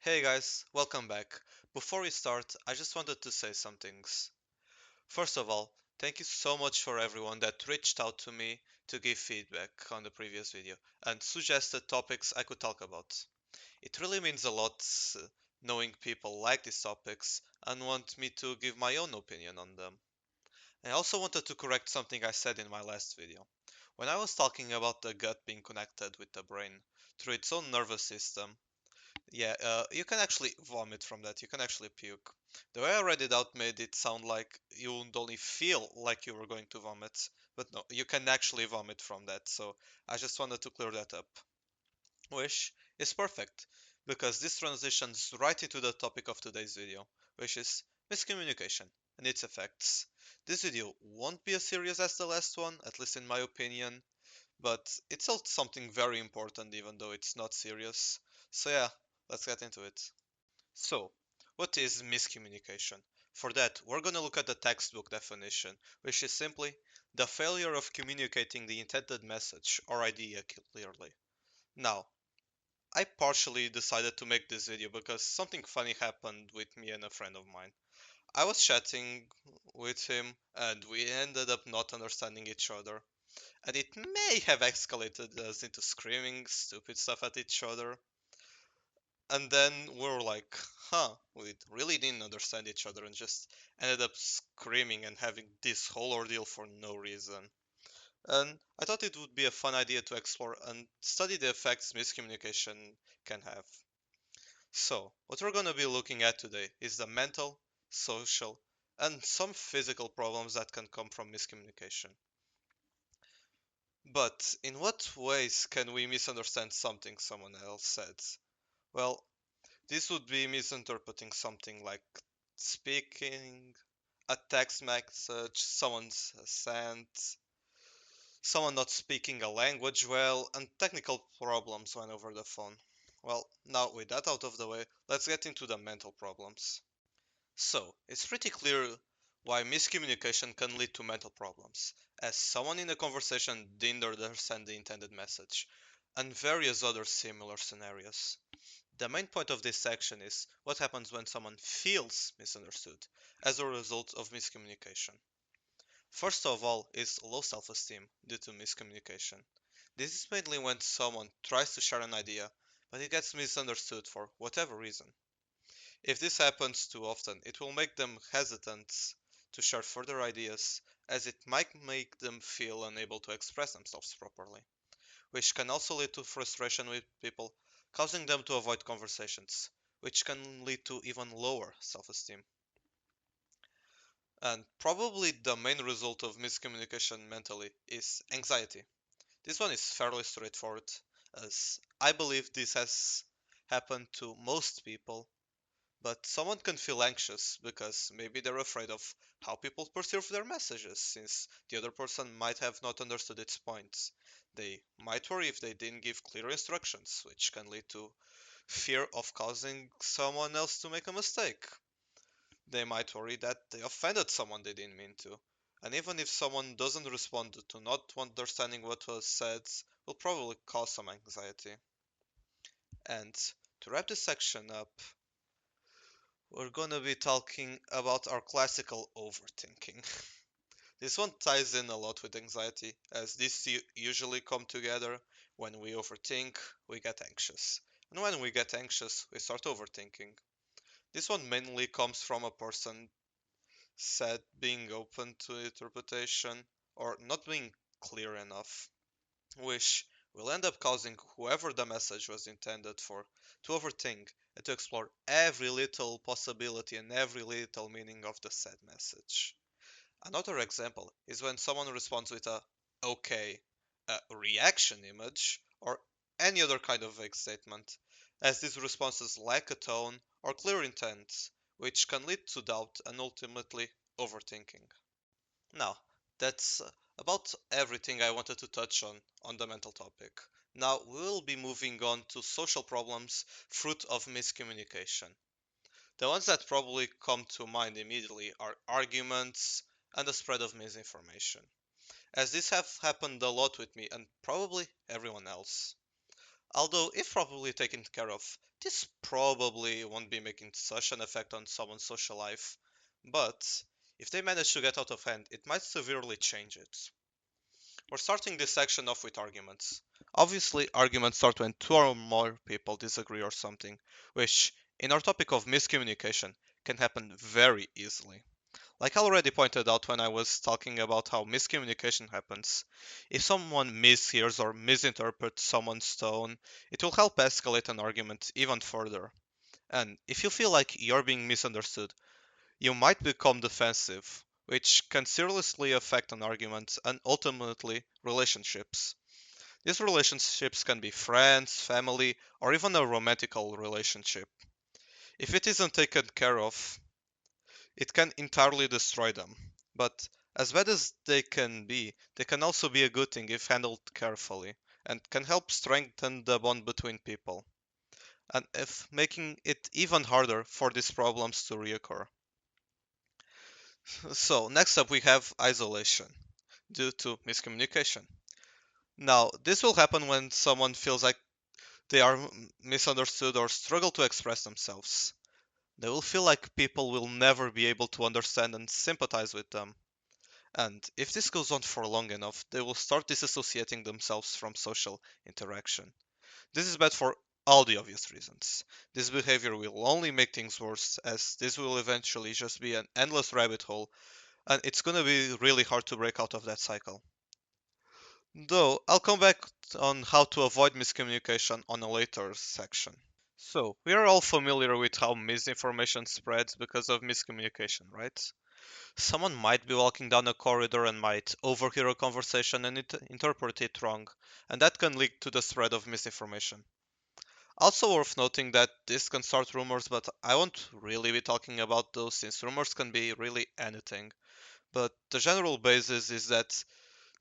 Hey guys, welcome back. Before we start, I just wanted to say some things. First of all, thank you so much for everyone that reached out to me to give feedback on the previous video and suggested topics I could talk about. It really means a lot knowing people like these topics and want me to give my own opinion on them. I also wanted to correct something I said in my last video. When I was talking about the gut being connected with the brain through its own nervous system, yeah, you can actually vomit from that. You can actually puke. The way I read it out made it sound like you would only feel like you were going to vomit, but no, you can actually vomit from that. So I just wanted to clear that up. Which is perfect, because this transitions right into the topic of today's video, which is miscommunication and its effects. This video won't be as serious as the last one, at least in my opinion, but it's still something very important even though it's not serious. So yeah, let's get into it. So, what is miscommunication? For that, we're gonna look at the textbook definition, which is simply the failure of communicating the intended message or idea clearly. Now, I partially decided to make this video because something funny happened with me and a friend of mine. I was chatting with him and we ended up not understanding each other, and it may have escalated us into screaming stupid stuff at each other. And then we were like, huh, we really didn't understand each other and just ended up screaming and having this whole ordeal for no reason. And I thought it would be a fun idea to explore and study the effects miscommunication can have. So, what we're going to be looking at today is the mental, social, and some physical problems that can come from miscommunication. But in what ways can we misunderstand something someone else says? Well, this would be misinterpreting something like speaking a text message someone's sent, someone not speaking a language well, and technical problems when over the phone. Well, now with that out of the way, let's get into the mental problems. So, it's pretty clear why miscommunication can lead to mental problems, as someone in a conversation didn't understand the intended message, and various other similar scenarios. The main point of this section is what happens when someone feels misunderstood as a result of miscommunication. First of all is low self-esteem due to miscommunication. This is mainly when someone tries to share an idea, but it gets misunderstood for whatever reason. If this happens too often, it will make them hesitant to share further ideas, as it might make them feel unable to express themselves properly, which can also lead to frustration with people, causing them to avoid conversations, which can lead to even lower self-esteem. And probably the main result of miscommunication mentally is anxiety. This one is fairly straightforward, as I believe this has happened to most people, but someone can feel anxious because maybe they're afraid of how people perceive their messages, since the other person might have not understood its points. They might worry if they didn't give clear instructions, which can lead to fear of causing someone else to make a mistake. They might worry that they offended someone they didn't mean to. And even if someone doesn't respond to not understanding what was said, will probably cause some anxiety. And to wrap this section up, we're gonna be talking about our classical overthinking. This one ties in a lot with anxiety, as these usually come together. When we overthink, we get anxious. And when we get anxious, we start overthinking. This one mainly comes from a person said being open to interpretation or not being clear enough, which will end up causing whoever the message was intended for to overthink and to explore every little possibility and every little meaning of the said message. Another example is when someone responds with a okay, a reaction image, or any other kind of vague statement, as these responses lack a tone or clear intent, which can lead to doubt and ultimately overthinking. Now, that's about everything I wanted to touch on the mental topic. Now, we'll be moving on to social problems, fruit of miscommunication. The ones that probably come to mind immediately are arguments and the spread of misinformation, as this have happened a lot with me and probably everyone else. Although, if properly taken care of, this probably won't be making such an effect on someone's social life. But if they manage to get out of hand, it might severely change it. We're starting this section off with arguments. Obviously, arguments start when two or more people disagree or something, which, in our topic of miscommunication, can happen very easily. Like I already pointed out when I was talking about how miscommunication happens, if someone mishears or misinterprets someone's tone, it will help escalate an argument even further. And if you feel like you're being misunderstood, you might become defensive, which can seriously affect an argument and ultimately relationships. These relationships can be friends, family, or even a romantical relationship. If it isn't taken care of, it can entirely destroy them. But as bad as they can be, they can also be a good thing if handled carefully, and can help strengthen the bond between people, and if making it even harder for these problems to reoccur. So, next up we have isolation due to miscommunication. Now, this will happen when someone feels like they are misunderstood or struggle to express themselves. They will feel like people will never be able to understand and sympathize with them. And if this goes on for long enough, they will start disassociating themselves from social interaction. This is bad for all the obvious reasons. This behavior will only make things worse, as this will eventually just be an endless rabbit hole, and it's gonna be really hard to break out of that cycle. Though, I'll come back on how to avoid miscommunication on a later section. So, we are all familiar with how misinformation spreads because of miscommunication, right? Someone might be walking down a corridor and might overhear a conversation and interpret it wrong, and that can lead to the spread of misinformation. Also worth noting that this can start rumors, but I won't really be talking about those since rumors can be really anything. But the general basis is that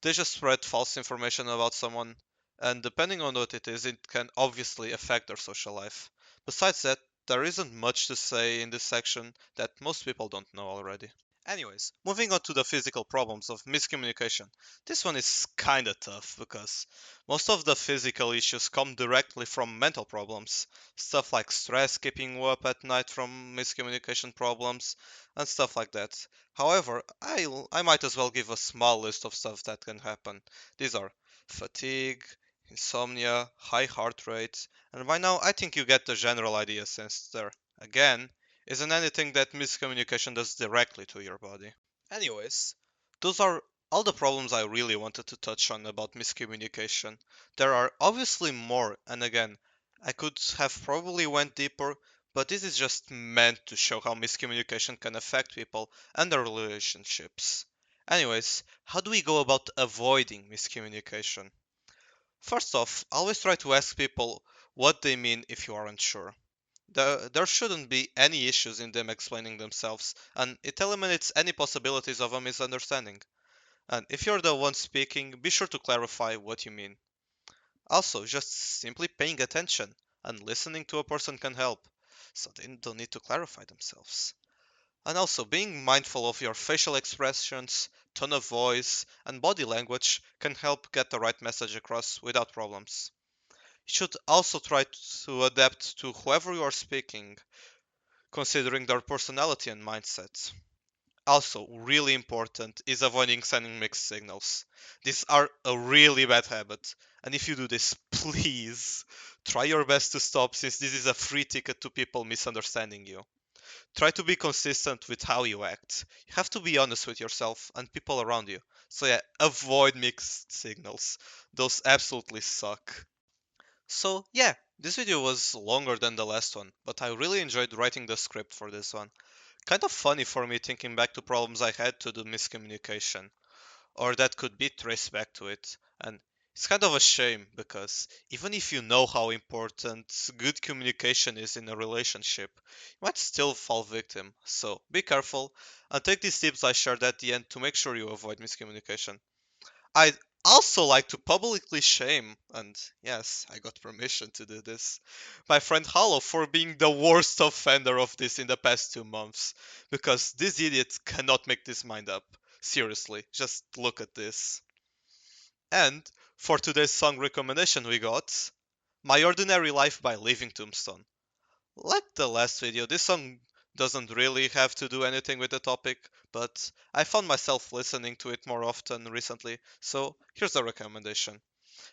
they just spread false information about someone, and depending on what it is, it can obviously affect their social life. Besides that, there isn't much to say in this section that most people don't know already. Anyways, moving on to the physical problems of miscommunication. This one is kinda tough because most of the physical issues come directly from mental problems. Stuff like stress keeping you up at night from miscommunication problems and stuff like that. However, I might as well give a small list of stuff that can happen. These are fatigue, insomnia, high heart rate, and by now I think you get the general idea since there, again, isn't anything that miscommunication does directly to your body. Anyways, those are all the problems I really wanted to touch on about miscommunication. There are obviously more, and again, I could have probably went deeper, but this is just meant to show how miscommunication can affect people and their relationships. Anyways, how do we go about avoiding miscommunication? First off, always try to ask people what they mean if you are unsure. There shouldn't be any issues in them explaining themselves, and it eliminates any possibilities of a misunderstanding. And if you're the one speaking, be sure to clarify what you mean. Also, just simply paying attention and listening to a person can help, so they don't need to clarify themselves. And also, being mindful of your facial expressions, tone of voice, and body language can help get the right message across without problems. You should also try to adapt to whoever you are speaking, considering their personality and mindset. Also, really important is avoiding sending mixed signals. These are a really bad habit, and if you do this, please try your best to stop since this is a free ticket to people misunderstanding you. Try to be consistent with how you act. You have to be honest with yourself and people around you. So yeah, avoid mixed signals. Those absolutely suck. So yeah, this video was longer than the last one, but I really enjoyed writing the script for this one. Kind of funny for me thinking back to problems I had to do miscommunication, or that could be traced back to it. And it's kind of a shame because even if you know how important good communication is in a relationship, you might still fall victim. So be careful and take these tips I shared at the end to make sure you avoid miscommunication. I'd also like to publicly shame, and yes, I got permission to do this, my friend Hollow for being the worst offender of this in the past 2 months. Because this idiot cannot make this mind up. Seriously, just look at this. And for today's song recommendation, we got My Ordinary Life by Leaving Tombstone. Like the last video, this song doesn't really have to do anything with the topic, but I found myself listening to it more often recently, so here's a recommendation.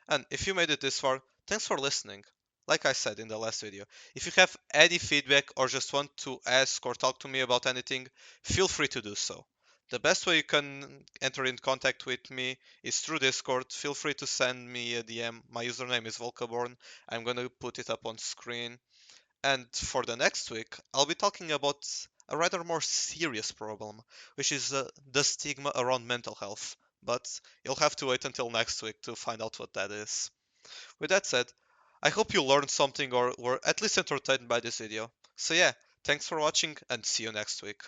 And if you made it this far, thanks for listening. Like I said in the last video, if you have any feedback or just want to ask or talk to me about anything, feel free to do so. The best way you can enter in contact with me is through Discord. Feel free to send me a DM. My username is Volkaborn. I'm gonna put it up on screen. And for the next week, I'll be talking about a rather more serious problem, which is the stigma around mental health. But you'll have to wait until next week to find out what that is. With that said, I hope you learned something or were at least entertained by this video. So yeah, thanks for watching and see you next week.